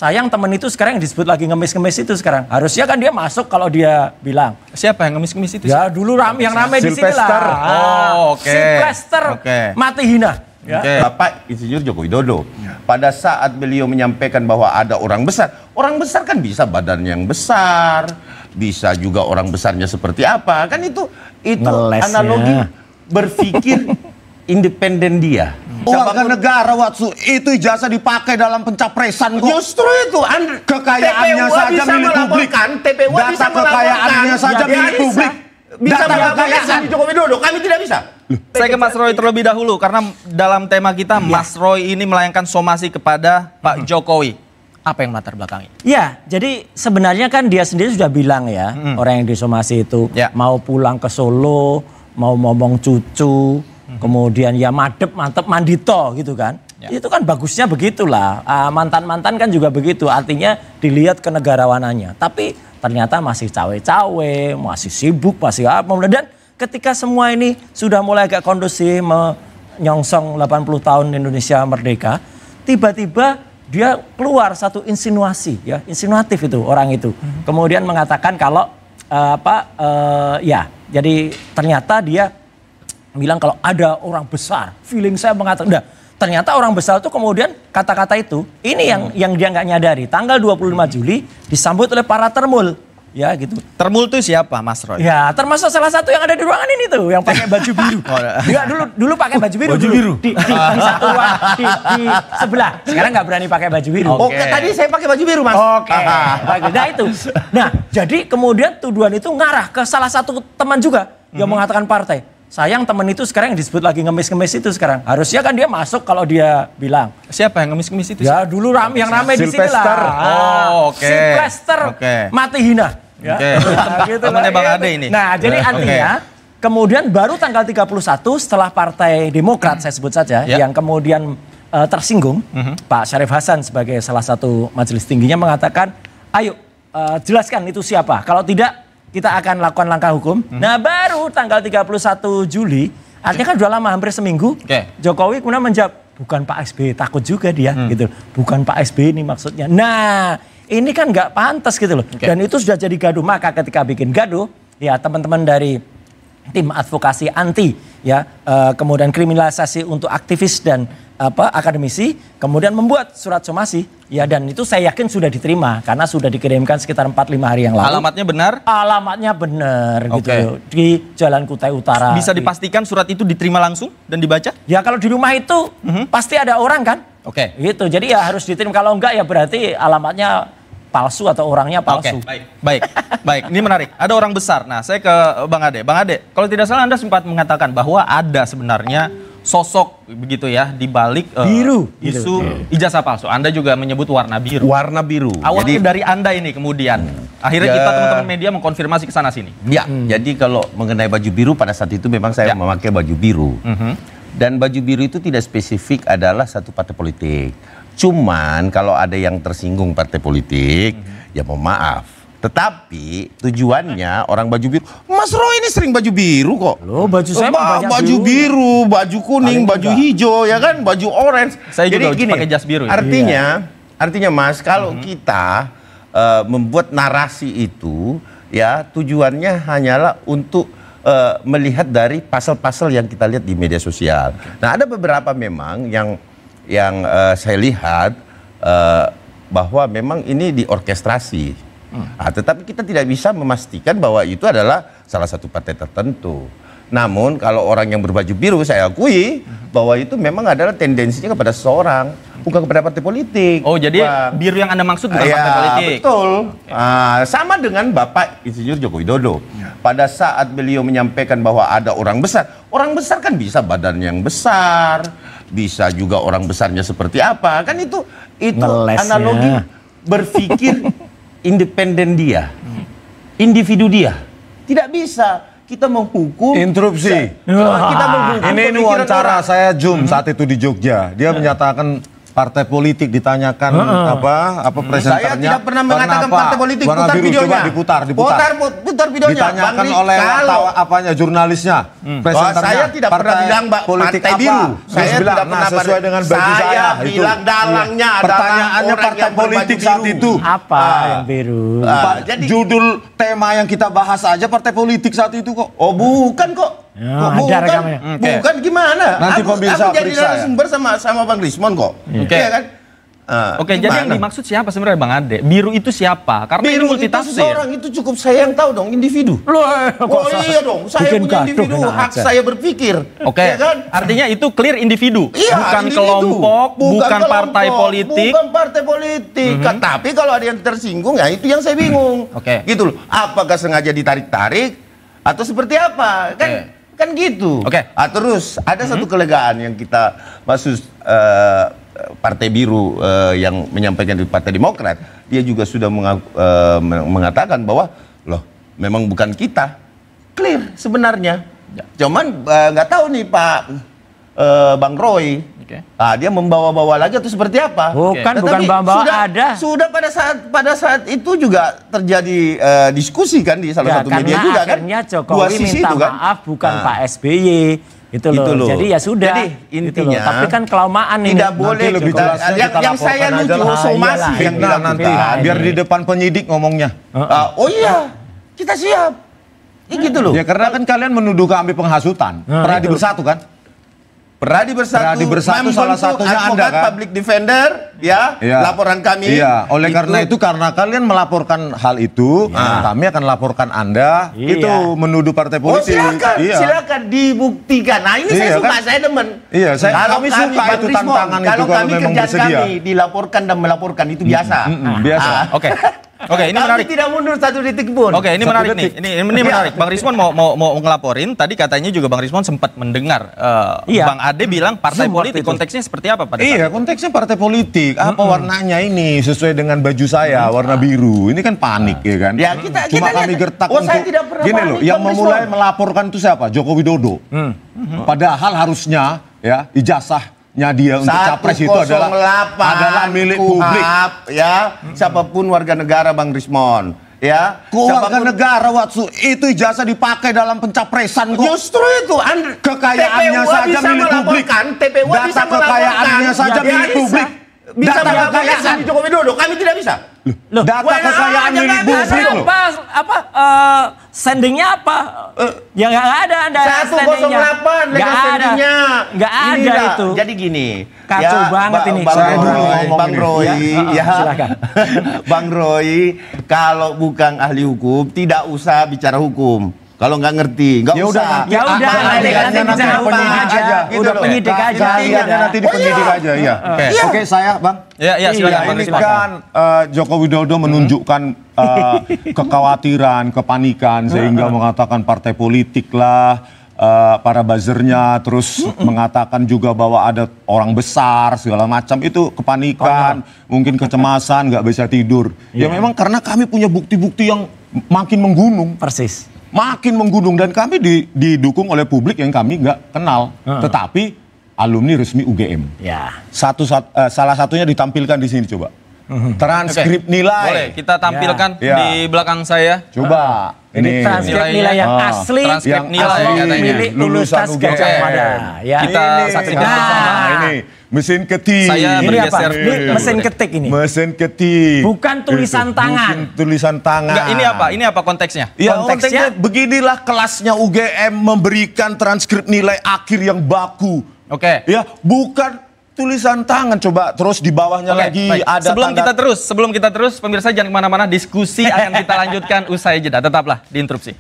sayang temen itu sekarang yang disebut lagi ngemis-ngemis itu sekarang. Harusnya kan dia masuk kalau dia bilang. Siapa yang ngemis-ngemis itu? Ya dulu yang ramai di sini lah. Oh, oke. Sylvester mati hina. Ya. Bapak Insinyur Joko Widodo, pada saat beliau menyampaikan bahwa ada orang besar kan bisa badan yang besar, bisa juga orang besarnya seperti apa, kan itu analogi berpikir independen dia. Warga negara Watsu itu ijazah dipakai dalam pencapresan kok. Justru itu kekayaannya saja milik publik. Data kekayaannya saja milik publik. Bisa melaporkan Joko Widodo, kami tidak bisa. Saya ke Mas Roy terlebih dahulu karena dalam tema kita Mas Roy ini melayangkan somasi kepada Pak Jokowi. Apa yang latar belakangnya? Ya, jadi sebenarnya kan dia sendiri sudah bilang ya, orang yang disomasi itu mau pulang ke Solo, mau ngomong cucu, kemudian ya mantep mandito gitu kan. Itu kan bagusnya begitulah. Mantan-mantan kan juga begitu, artinya dilihat kenegarawanannya. Tapi ternyata masih cawe-cawe, masih sibuk, masih apa. Dan ketika semua ini sudah mulai agak kondusif menyongsong 80 tahun Indonesia merdeka, tiba-tiba dia keluar satu insinuasi, ya insinuatif itu orang itu. Kemudian mengatakan kalau jadi ternyata dia bilang kalau ada orang besar, feeling saya mengatakan, ternyata orang besar itu kemudian kata-kata itu, ini yang dia nggak nyadari. Tanggal 25 Juli disambut oleh para termul. Ya gitu. Termul itu siapa Mas Roy? Ya termasuk salah satu yang ada di ruangan ini tuh, yang pakai baju biru. Enggak, dulu pakai baju biru. Baju biru? Di satu ruang, di sebelah. Sekarang nggak berani pakai baju biru. Oke, tadi saya pakai baju biru Mas. Oke. Nah itu. Nah jadi kemudian tuduhan itu ngarah ke salah satu teman juga yang mengatakan partai. Sayang temen itu sekarang yang disebut lagi ngemis-ngemis itu sekarang. Harusnya kan dia masuk kalau dia bilang. Siapa yang ngemis-ngemis itu? Ya dulu yang ramai di sini lah. Sylvester mati hina. Ya. Gitu temennya Bang Ade ini. Nah jadi artinya kemudian baru tanggal 31 setelah Partai Demokrat saya sebut saja yang kemudian tersinggung. Pak Syarif Hasan sebagai salah satu majelis tingginya mengatakan ayo jelaskan itu siapa. Kalau tidak kita akan lakukan langkah hukum. Nah baru tanggal 31 Juli, artinya kan udah lama hampir seminggu, Jokowi kemudian menjawab, bukan Pak SBY, takut juga dia gitu. Bukan Pak SBY ini maksudnya. Nah ini kan nggak pantas gitu loh. Dan itu sudah jadi gaduh. Maka ketika bikin gaduh, ya teman-teman dari tim advokasi anti, ya kemudian kriminalisasi untuk aktivis dan akademisi, kemudian membuat surat somasi, ya dan itu saya yakin sudah diterima karena sudah dikirimkan sekitar 4-5 hari yang lalu. Alamatnya benar? Alamatnya benar gitu di Jalan Kutai Utara. Bisa dipastikan surat itu diterima langsung dan dibaca? Ya kalau di rumah itu pasti ada orang kan? Gitu. Jadi ya harus diterima, kalau enggak ya berarti alamatnya palsu atau orangnya palsu. Baik. Ini menarik. Ada orang besar. Nah, saya ke Bang Ade. Bang Ade, kalau tidak salah Anda sempat mengatakan bahwa ada sebenarnya sosok begitu ya di balik isu ijazah palsu. Anda juga menyebut warna biru. Warna biru. Awalnya dari Anda ini kemudian. Akhirnya kita teman-teman media mengkonfirmasi ke sana sini. Ya, jadi kalau mengenai baju biru pada saat itu memang saya memakai baju biru. Dan baju biru itu tidak spesifik adalah satu partai politik. Cuman kalau ada yang tersinggung partai politik, ya mohon maaf. Tetapi tujuannya orang baju biru, Mas Roy ini sering baju biru kok. Loh, baju saya banyak baju biru, baju kuning, baju hijau, ya kan, baju orange. Saya juga pakai jas biru. Ya? Artinya Mas, kalau kita membuat narasi itu, ya tujuannya hanyalah untuk melihat dari pasal-pasal yang kita lihat di media sosial. Nah, ada beberapa memang yang saya lihat bahwa memang ini diorkestrasi. Nah, tetapi kita tidak bisa memastikan bahwa itu adalah salah satu partai tertentu. Namun kalau orang yang berbaju biru saya akui bahwa itu memang adalah tendensinya kepada seseorang, bukan kepada partai politik. Oh jadi biru yang Anda maksud bukan partai politik? Betul. Sama dengan Bapak Insinyur Joko Widodo. Pada saat beliau menyampaikan bahwa ada orang besar kan bisa badan yang besar, bisa juga orang besarnya seperti apa. Kan itu analogi berpikir independen dia, individu dia. Tidak bisa kita menghukum. Interupsi. Kita menghukum. Ini wawancara saya Zoom saat itu di Jogja. Dia menyatakan partai politik ditanyakan apa presenternya. Saya tidak pernah mengatakan partai politik. Warna Putar biru, videonya. coba diputar. Putar videonya. Ditanyakan Bang, oleh kalau apanya jurnalisnya, presenternya. Saya tidak pernah bilang politik partai apa? biru. Saya bilang, tidak pernah sesuai dengan baju saya. Saya bilang dalangnya adalah pertanyaannya orang partai yang politik berbaju saat biru. itu. Apa yang biru? Jadi Judul tema yang kita bahas aja partai politik saat itu kok. oh bukan kok. Ya, Kok ada bukan, rekamannya. bukan gimana? Nanti pemirsa aku jadi periksa ya. narasumber sama Bang Rismon kok. Oke. Iya kan? Oke, jadi yang dimaksud siapa sebenarnya Bang Ade? Biru itu siapa? Karena ini Biru itu multitafsir. seseorang, itu cukup saya yang tahu dong, individu. Loh, Oh iya dong, saya bikin punya gaduh, individu, enak hak aja. saya berpikir. Oke, Ya kan? artinya itu clear individu, Iya, bukan individu. kelompok, bukan partai kelompok, politik. bukan partai politik. Tapi kalau ada yang tersinggung, ya itu yang saya bingung. Oke. Gitu loh. Apakah sengaja ditarik-tarik atau seperti apa? Kan gitu. Oke. Terus ada satu kelegaan yang kita maksud Partai Biru yang menyampaikan di Partai Demokrat, dia juga sudah mengatakan bahwa loh memang bukan kita, clear sebenarnya. Cuman nggak tahu nih Pak Bang Roy, dia membawa-bawa lagi atau seperti apa? Bukan Tetapi bawa ada. Sudah pada saat itu juga terjadi diskusi kan di salah satu media juga kan. Akhirnya Dua Jokowi sisi minta itu kan. maaf bukan Pak SBY. Itu loh. Jadi ya sudah. Jadi gitu intinya loh. Tapi kan kelamaan ini. tidak boleh lebih kita, jelasnya kita yang saya laporkan lucu aja lah. somasi Iyalah, yang Fitnah nanti dilakukan. biar di depan penyidik ngomongnya. Oh iya, kita siap. Gitu loh. Ya karena kan kalian menuduh kami penghasutan. Peradi itu. Bersatu kan? Peradi Bersatu Bersatu salah membentuk satunya Anda advokat kan? public defender, ya, Iya. laporan kami. Iya, oleh karena itu karena kalian melaporkan hal itu, kami akan laporkan Anda Iya. itu menuduh partai Oh politik. Iya. silakan dibuktikan. Nah ini saya Iya, suka, kan? saya demen. Iya, kami suka Bang itu Rismon, tantangan itu kalau kalau kami memang kerjaan bersedia. kami dilaporkan dan melaporkan itu biasa. Biasa. Oke, ini kami menarik. tidak mundur satu detik pun. Oke, ini Satu menarik nih. detik. Ini menarik. Bang Rismon mau ngelaporin. Tadi katanya juga Bang Rismon sempat mendengar Iya. Bang Ade bilang partai Zoom politik. waktu itu. Konteksnya seperti apa pada saat Iya, itu? konteksnya partai politik. Apa warnanya ini sesuai dengan baju saya, warna biru. Ini kan panik ya kan? Ya, kita Cuma lihat. kami gertak Oh, untuk saya tidak pernah gini panik, loh, yang Bang memulai Rismon. melaporkan itu siapa? Joko Widodo. Padahal harusnya ya ijazahnya dia untuk capres itu adalah milik publik. Ya, siapapun warga negara Bang Rismon, ya. Warga negara Watsu itu ijazah dipakai dalam pencapresan kok. Justru itu Kekayaannya TPU saja bisa milik publik. melaporkan, TPU bisa Data kekayaannya saja melaporkan. milik Ya, publik. Bisa Data melaporkan kekayaan. sama Joko Widodo, kami tidak bisa. Loh, Data wah, kekayaan ya, milik nggak bisa publik loh. Sendingnya apa? Ya nggak ada anda 108 legal standingnya. Nggak ada Inilah, itu. Jadi gini. Kacau banget ini. Bang Saya dulu Roy, ngomong Bang ini. Roy, ya. Silakan. Bang Roy, kalau bukan ahli hukum tidak usah bicara hukum. Kalau nggak ngerti, nggak Ya udah, usah. nanti- Ya udah, nanti nanti bicara bicara penyidik aja. Gitu Udah loh. penyidik aja. Kalian Iya. nanti di penyidik aja ya. Iya. Oke, saya Bang. Ya, silakan. Bang Ini Rismon. kan Joko Widodo menunjukkan kekhawatiran, kepanikan sehingga mengatakan partai politik lah, para buzzernya, terus mengatakan juga bahwa ada orang besar segala macam, itu kepanikan, mungkin kecemasan, nggak bisa tidur. Ya memang karena kami punya bukti-bukti yang makin menggunung. Persis. Makin menggunung dan kami didukung oleh publik yang kami nggak kenal, tetapi alumni resmi UGM. Ya. Salah satunya ditampilkan di sini coba. Transkrip nilai. Boleh kita tampilkan Ya. di belakang saya. Coba. Ini transkrip nilai yang asli. Transkrip Yang nilai asli katanya. Milik lulusan Universitas Gajah UGM. Mada. Ya. Kita saksikan bersama. Ini mesin ketik. Saya Ini apa? bergeser. Ini mesin ketik ini. Mesin ketik. Bukan tulisan tangan. Bukan tulisan tangan. Enggak, ini apa? Ini apa konteksnya? Ya, Konteksnya? konteksnya beginilah kelasnya UGM memberikan transkrip nilai akhir yang baku. Oke. Ya, bukan tulisan tangan. Coba terus di bawahnya Oke, lagi baik. ada Sebelum kita terus, pemirsa jangan kemana-mana, diskusi akan kita lanjutkan usai jeda. Tetaplah di Interupsi.